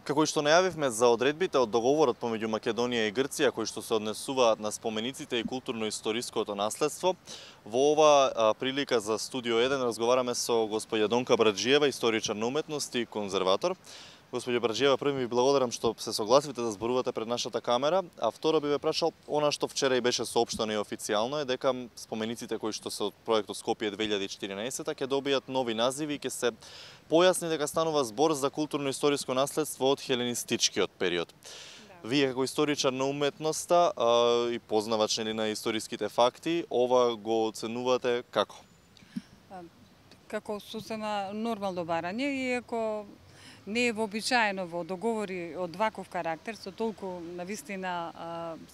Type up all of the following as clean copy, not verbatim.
Како и што најавивме за одредбите од договорот помеѓу Македонија и Грција кои што се однесуваат на спомениците и културно-историското наследство, во ова прилика за Студио 1 разговараме со господја Донка Браџиева, историчар на уметност и конзерватор. Господјо Браџиева, први ви благодарам што се согласивте да зборувате пред нашата камера, а второ би ве прашал, она што вчера и беше соопштено и официјално е дека спомениците кои што се од проектот Скопје 2014 ќе добијат нови називи и ќе се појасни дека станува збор за културно-историско наследство од хеленистичкиот период. Да. Вие како историчар на уметноста и познавач на историските факти, ова го оценувате како? Како сосема нормално барање, иако не е вообичаено во договори од ваков карактер, со толку навистина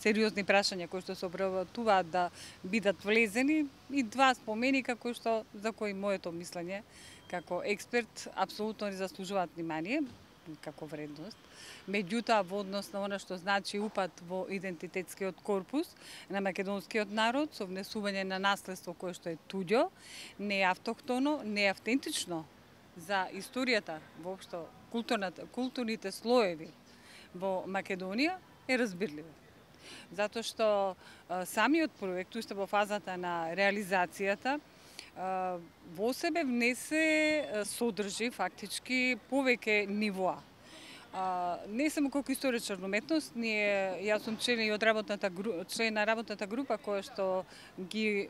сериозни прашања кои што се обработуваат да бидат влезени и два споменика кои што за кои моето мислење како експерт апсолутно не заслужуваат внимание како вредност. Меѓутоа во однос на она што значи упат во идентитетскиот корпус на македонскиот народ со внесување на наследство кое што е туѓо, не е автохтоно, не е автентично за историјата воопшто културните слоеви во Македонија е разбирливо. Затоа што самиот проект, уште во фазата на реализацијата, во себе внесе, содржи фактички повеќе нивоа. Не само како историчар на уметност, јас сум член на работната група која што ги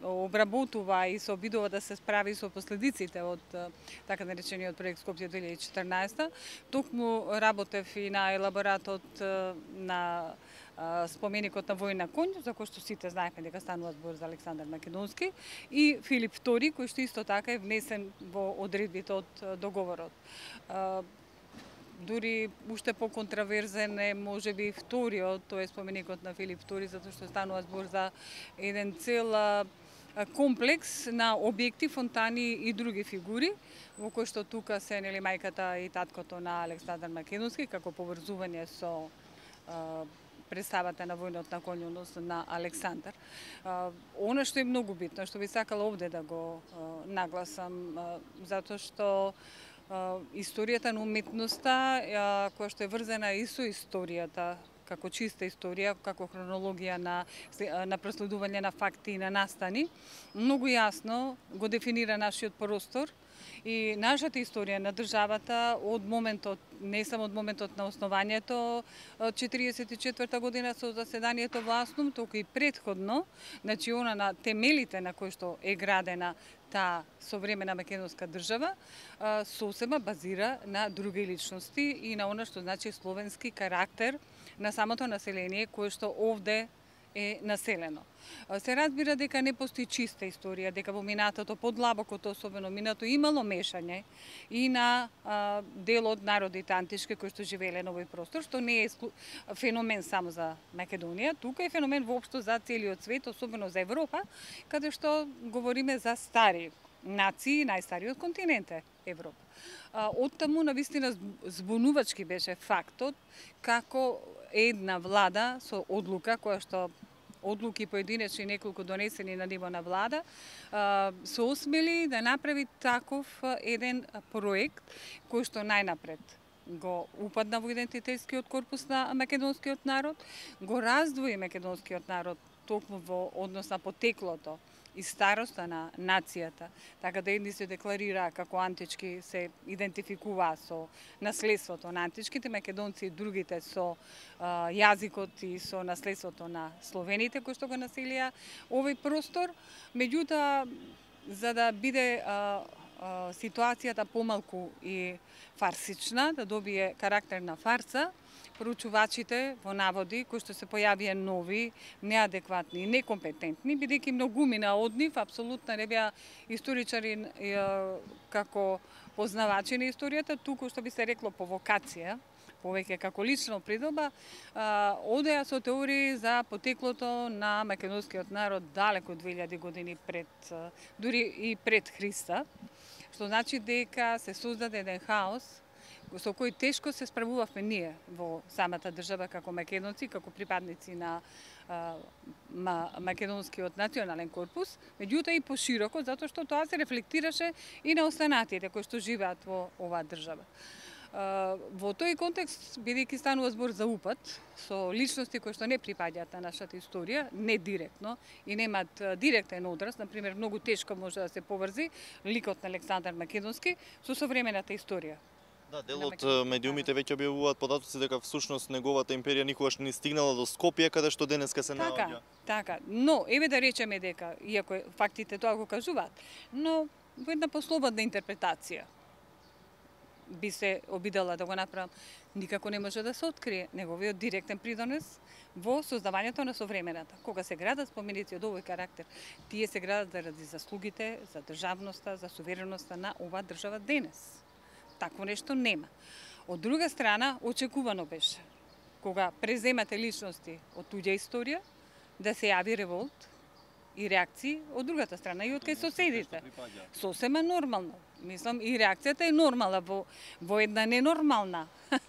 обработува и се обидува да се справи со последиците од така наречениот проект Скопје 2014. Токму работев и на елаборатот на споменикот на Војна конј, за кој што сите знаеме дека станува збор за Александар Македонски, и Филип II, кој што исто така е внесен во одредбите од договорот. Дури уште по-контраверзен е можеби вториот, тоа е споменикот на Филип II, затоа што станува збор за еден цел комплекс на објекти, фонтани и други фигури, во кои што тука се мајката и таткото на Александар Македонски, како поврзување со представата на војнот на конј, односно на Александар. Она што е многу битно, што би сакала овде да го нагласам, затоа што историјата на уметноста, која што е врзана и со историјата, како чиста историја, како хронологија на проследување на факти и на настани, многу јасно го дефинира нашиот простор и нашата историја на државата од моментот, не само од моментот на основањето 1944 година со заседанието во Аснум, туку и предходно, значи она на темелите на кои што е градена таа современа македонска држава, сосема базира на други личности и на она што значи словенски карактер на самото население кое што овде е населено. Се разбира дека не постои чиста историја, дека во минатото, подлабокото, особено минато, имало мешање и на дел од народите антички кои што живееле на овој простор, што не е феномен само за Македонија, тука е феномен воопшто за целиот свет, особено за Европа, каде што говориме за стари нации, најстариот континент е Европа. Оттаму навистина збунувачки беше фактот како една влада со одлука која што одлуки поединечни неколку донесени на ниво на влада, се осмели да направи таков еден проект кој што најнапред го упадна во идентитетскиот корпус на македонскиот народ, го раздвои македонскиот народ токму во однос на потеклото и староста на нацијата, така да едни се декларира како антички, се идентификуваа со наследството на античките македонци и другите со јазикот и со наследството на словените кои што го населија овој простор. Меѓутоа, за да биде ситуацијата помалку и фарсична, да добие карактер на фарса, проучувачите во наводи, кои што се појавија нови, неадекватни и некомпетентни, бидејќи многумина од нив апсолутно не беа историчари како познавачи на историјата, туку што би се рекло по вокација, повеќе како лична придоба, одеа со теории за потеклото на македонскиот народ далеко 2000 години пред, дури и пред Христа, што значи дека се создаде еден хаос со кој тешко се справувавме ние во самата држава како македонци, како припадници на македонскиот национален корпус, меѓутоа и пошироко, затоа што тоа се рефлектираше и на останатите кои што живеат во оваа држава. Во тој контекст, бидејќи станува збор за упат, со личности кои што не припаѓаат на нашата историја, не директно, и немаат директен одраз, например, многу тешко може да се поврзи ликот на Александар Македонски со современата историја. Да, дел од медиумите веќе објавуваат податоци дека всушност неговата империја никогаш не стигнала до Скопје, каде што денеска се наоѓа. Така, но еве да речеме дека, иако фактите тоа го кажуваат, но во една послободна интерпретација би се обидела да го направам, никако не може да се открие неговиот директен придонес во создавањето на современата. Кога се градат споменици од овој карактер, тие се градат заради заслугите, за државноста, за сувереноста на оваа држава денес. Такво нешто нема. Од друга страна, очекувано беше, кога преземате личности од туѓа историја, да се јави револт и реакции од другата страна и од кај соседите. Сосема нормално. Мислам, и реакцијата е нормална во една ненормална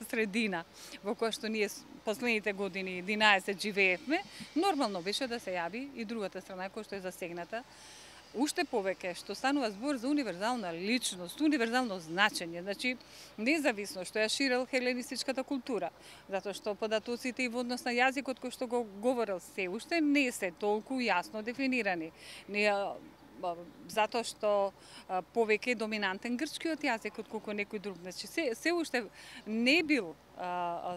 средина во која што ние последните години 11 живеевме, нормално беше да се јави и другата страна која што е засегната. Уште повеќе што станува збор за универзална личност, универзално значење, значи независно што ја ширел хеленистичката култура, затоа што податоците и во однос на јазикот кој што го говорел се уште не се толку јасно дефинирани. Затоа што повеќе е доминантен грчкиот јазик отколку некој друг. Значи се уште не бил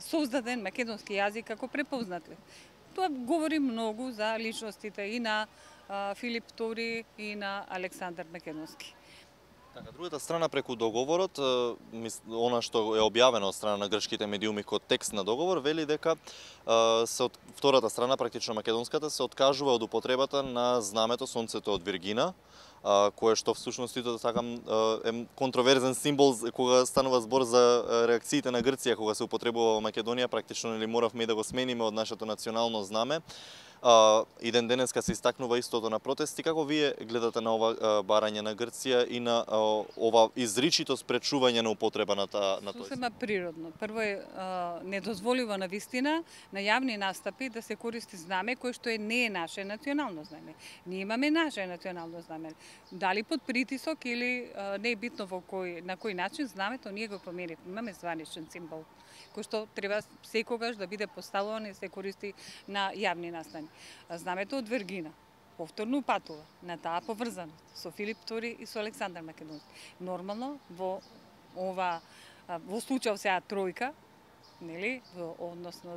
создаден македонски јазик како препознатлив. Тоа говори многу за личностите и на Филип II и на Александар Македонски. Така, другата страна преку договорот, она што е објавено од страна на грчките медиуми како текст на договор, вели дека втората страна, практично македонската, се откажува од употребата на знамето Сонцето од Виргина, кое што всушност и сакам е контроверзен символ кога станува збор за реакциите на Грција кога се употребува во Македонија, практично нели моравме и да го смениме од нашето национално знаме. И ден денеска се истакнува истото на протести. Како вие гледате на ова барање на Грција и на ова изричито спречување на употреба на тоа? Сосема природно. Прво е недозволиво на вистина на јавни настапи да се користи знаме кое што не е наше национално знаме. Ние имаме наше национално знаме. Дали под притисок или не е битно на кој начин знамето ние го променивме. Имаме званичен символ кој што треба секогаш да биде поставуван и се користи на јавни настани. Знамето од Виргина повторно упатува на таа поврзаност со Филип II и со Александар Македонски. Нормално во случај сега тројка, нели, односно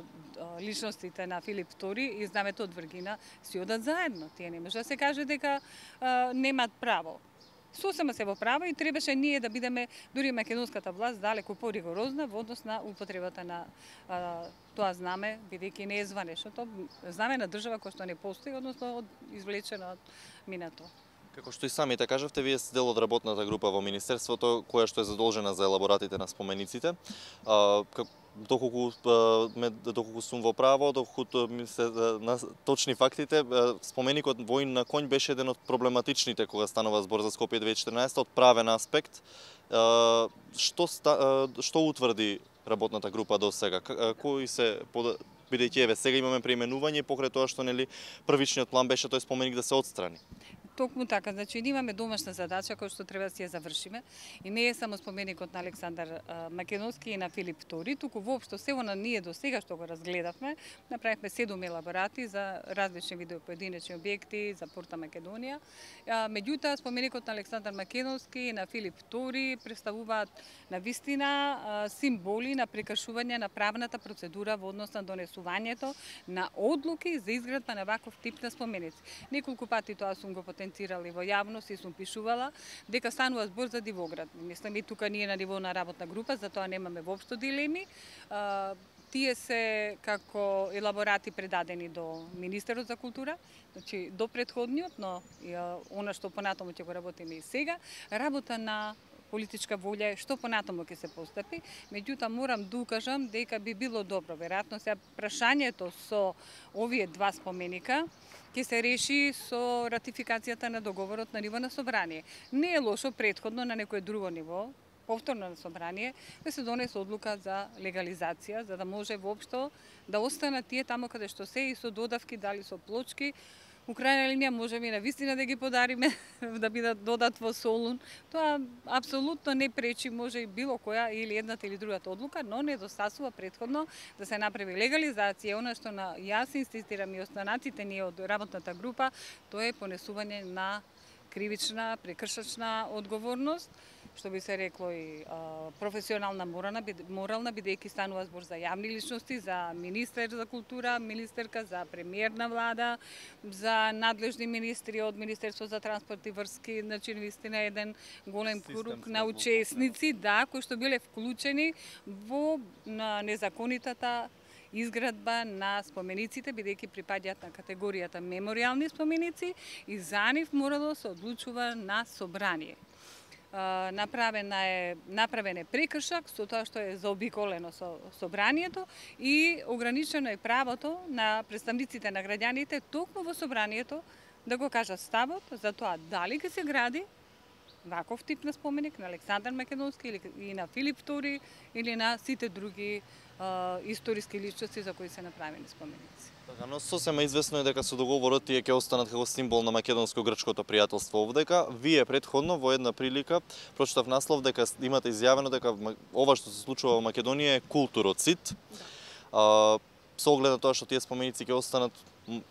личностите на Филип II и знамето од Виргина си одат заедно. Тие не може да се каже дека немаат право. Сосема се во права и требаше ние да бидеме, дури македонската власт, далеку поригорозна во однос на употребата на тоа знаме, бидејќи не е званешното знаме на држава која што не постои, односно извлечено од минато. Како што и самите кажавте, вие сте дел од работната група во Министерството, која што е задолжена за елаборатите на спомениците. Доколку сум во право, доколку на точни фактите, споменикот Воин на конј беше еден од проблематичните кога станува збор за Скопје 2014 од правен аспект. Што утврди работната група до сега? Кои се бидејќи еве сега имаме преименување покрај тоа што нели првичниот план беше тој споменик да се отстрани. Токму така, значи ние имаме домашна задача која што треба да си ја завршиме и не е само споменикот на Александар Македонски и на Филип II, туку воопшто се она ние до сега што го разгледавме, направивме 7 елаборати за различни видови поединечни објекти за Порта Македонија. Меѓутоа споменикот на Александар Македонски и на Филип II представуваат на вистина символи на прекршување на правната процедура во однос на донесувањето на одлуки за изградба на ваков тип на споменици. Неколку пати тоа сум го потенцирали во јавност и сум пишувала дека станува збор за дивоград. Мислам и тука ние на ниво на работна група, затоа немаме воопшто дилеми. Тие се како елаборати предадени до Министерот за култура, значи до претходниот, но она што понатаму ќе го работиме и сега, работа на политичка волја е што понатаму ќе се постапи, меѓутоа морам да укажам дека би било добро, веројатно сега прашањето со овие два споменика ќе се реши со ратификацијата на договорот на ниво на собрание. Не е лошо претходно на некое друго ниво, повторно на собрание, да се донесе одлука за легализација, за да може воопшто да останат тие таму каде што се и со додавки, дали со плочки, У крајна линија можеме и на вистина да ги подариме, да бидат додат во Солун. Тоа апсолутно не пречи, може и било која или едната или другата одлука, но недостасува претходно да се направи легализација. Она што јас инсистирам и останатите ние од работната група, тоа е понесување на кривична, прекршачна одговорност, што би се рекло и професионална морална, бидејќи станува збор за јавни личности, за министер за култура, министерка, за премиер на влада, за надлежни министри од Министерство за транспорт и врски, значи вистина еден голем круг на учесници, да, кои што биле вклучени во незаконитата изградба на спомениците, бидејќи припаѓаат на категоријата меморијални споменици и за нив морало се одлучува на собрание. Направен е прекршак со тоа што е заобиколено со собранието и ограничено е правото на представниците на граѓаните токму во собранието да го кажат ставот за тоа дали ќе се гради ваков тип на споменик на Александар Македонски или на Филип II или на сите други историски личности за кои се направени споменици. Така, но сосема известно е дека со договорот тие ќе останат како символ на македонско-грчкото пријателство овдека. Вие претходно во една прилика прочитав наслов дека имате изјавено дека ова што се случува во Македонија е културоцид. Да. Со оглед на тоа што тие споменици ќе останат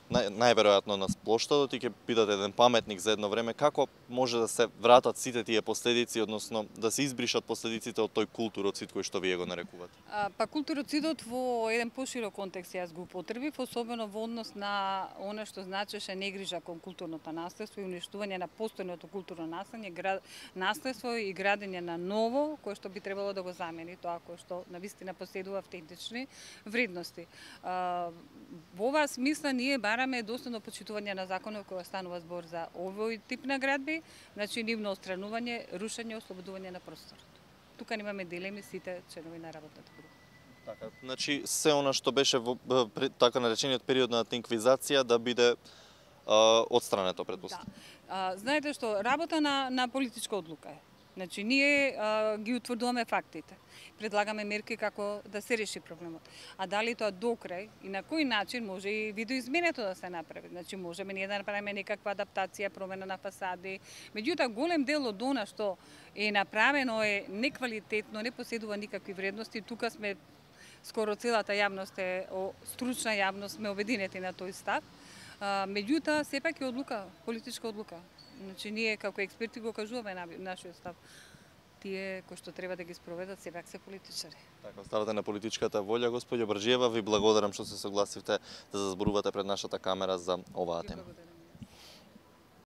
најверојатно на плоштадот и ќе бидат еден паметник за едно време, како може да се вратат сите тие последици, односно да се избришат последиците од тој културоцид кој што вие го нарекувате? Па културоцидот во еден поширок контекст јас го употребив, особено во однос на она што значеше негрижа кон културното наследство и уништување на постојното културно наследство и градење на ново, кое што би требало да го замени тоа кое што навистина поседува автентични вредности. Во оваа смисла ние бараме доследно почитување на законот кога станува збор за овој тип на градби, значи нивно отстранување, рушење, ослободување на просторот. Тука немаме дилеми сите членови на работната група. Така, значи се она што беше во така наречениот период на инквизација да биде отстрането, претпоставам. Да. Знаете што, работа на политичка одлука е. Значи, ние ги утврдуваме фактите. Предлагаме мерки како да се реши проблемот. А дали тоа докрај и на кој начин може и видоизменето да се направи. Значи, можеме ние да направиме некаква адаптација, промена на фасади. Меѓутоа, голем дел од она што е направено е неквалитетно, не поседува никакви вредности. Тука сме, скоро целата јавност е, стручна јавност, сме обединети на тој став. Меѓутоа, сепак е одлука, политичка одлука. Значи, ние како експерти го кажуваме нашиот став. Тие кои што треба да ги спроведат сепак се политичари. Така, оставате на политичката волја, господјо Брџиева. Ви благодарам што се согласивте да се зборувате пред нашата камера за оваа тема.